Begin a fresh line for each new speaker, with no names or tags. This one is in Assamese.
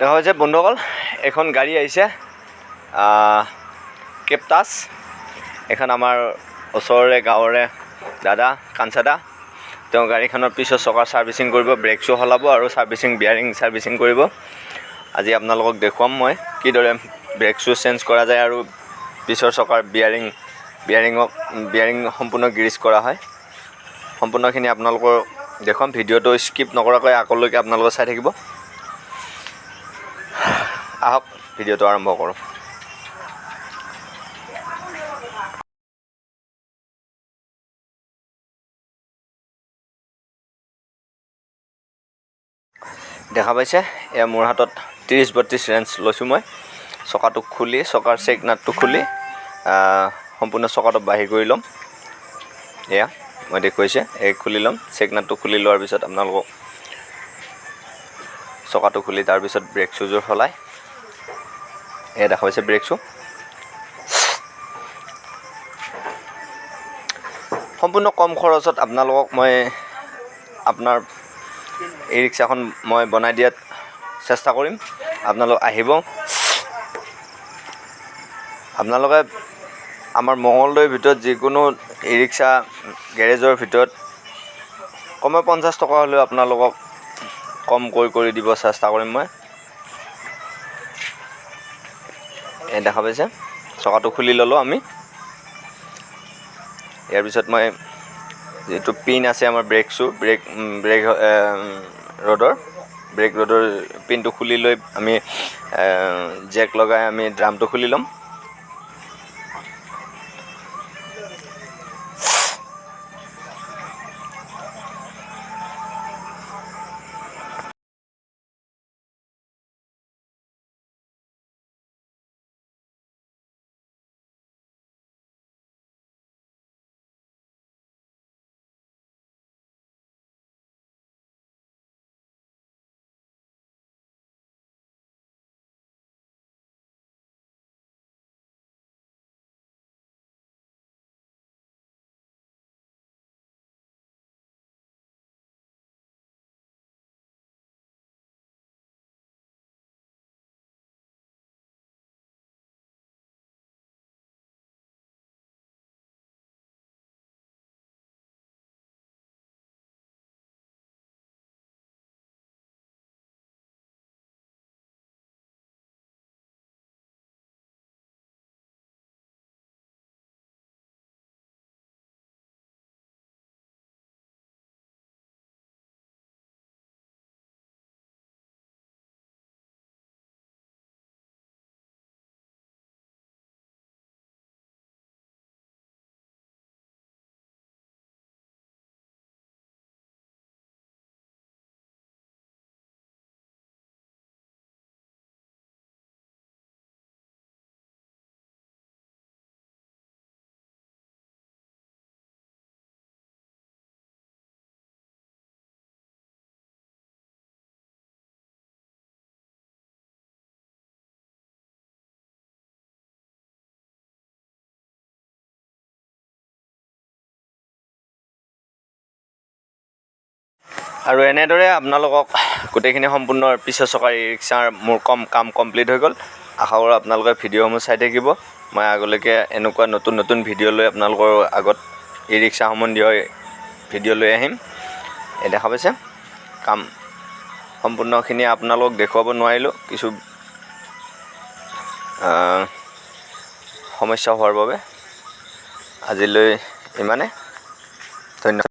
দেখা হৈছে বন্ধুসকল, এখন গাড়ী আহিছে কেপটাছ। এখন আমাৰ ওচৰৰে গাঁৱৰে দাদা কাঞ্চাদা, তেওঁ গাড়ীখনৰ পিছৰ চকাৰ ছাৰ্ভিচিং কৰিব, ব্ৰেক শ্বু সলাব আৰু ছাৰ্ভিচিং বিয়াৰিং ছাৰ্ভিচিং কৰিব। আজি আপোনালোকক দেখুৱাম মই কিদৰে ব্ৰেক শ্বু চেঞ্জ কৰা যায় আৰু পিছৰ চকাৰ বিয়াৰিং সম্পূৰ্ণ গ্ৰীজ কৰা হয়। সম্পূৰ্ণখিনি আপোনালোকৰ দেখুৱাম, ভিডিঅ'টো স্কিপ নকৰাকৈ আগলৈকে আপোনালোকে চাই থাকিব। আহক ভিডিঅ'টো আৰম্ভ কৰোঁ। দেখা পাইছে, এয়া মোৰ হাতত 30-32 ৰেঞ্জ লৈছোঁ মই। চকাটো খুলি, চকাৰ চেক নাটটো খুলি সম্পূৰ্ণ চকাটো বাহিৰ কৰি ল'ম। এয়া মই দেখুৱাইছে, খুলি ল'ম। চেক নাটটো খুলি লোৱাৰ পিছত আপোনালোকক চকাটো খুলি তাৰপিছত ব্ৰেক শ্বুযোৰ সলাই, এয়া দেখা পাইছে ব্ৰেক শ্বু। সম্পূৰ্ণ কম খৰচত আপোনালোকক মই আপোনাৰ এই ৰিক্সাখন মই বনাই দিয়াত চেষ্টা কৰিম। আপোনালোক আহিব। আপোনালোকে আমাৰ মঙলদৈৰ ভিতৰত যিকোনো ই ৰিক্সা গেৰেজৰ ভিতৰত কমেও 50 টকা হ'লেও আপোনালোকক কম কৰি দিব চেষ্টা কৰিম মই। এই দেখা পাইছে, চকাটো খুলি ল'লোঁ আমি। ইয়াৰ পিছত মই যিটো পিন আছে আমাৰ ব্ৰেক ৰ'ডৰ পিনটো খুলি লৈ আমি জেক লগাই আমি ড্ৰামটো খুলি ল'ম। আৰু এনেদৰে আপোনালোকক গোটেইখিনি সম্পূৰ্ণ পিছৰ চকাৰ ই ৰিক্সাৰ মোৰ কাম কমপ্লিট হৈ গ'ল। আশা কৰোঁ আপোনালোকে ভিডিঅ'সমূহ চাই থাকিব। মই আগলৈকে এনেকুৱা নতুন ভিডিঅ' লৈ আপোনালোকৰ আগত ই ৰিক্সা সম্বন্ধীয় ভিডিঅ' লৈ আহিম। এই দেখা পাইছে, কাম সম্পূৰ্ণখিনি আপোনালোকক দেখুৱাব নোৱাৰিলোঁ, কিছু সমস্যা হোৱাৰ বাবে। আজিলৈ ইমানে, ধন্যবাদ।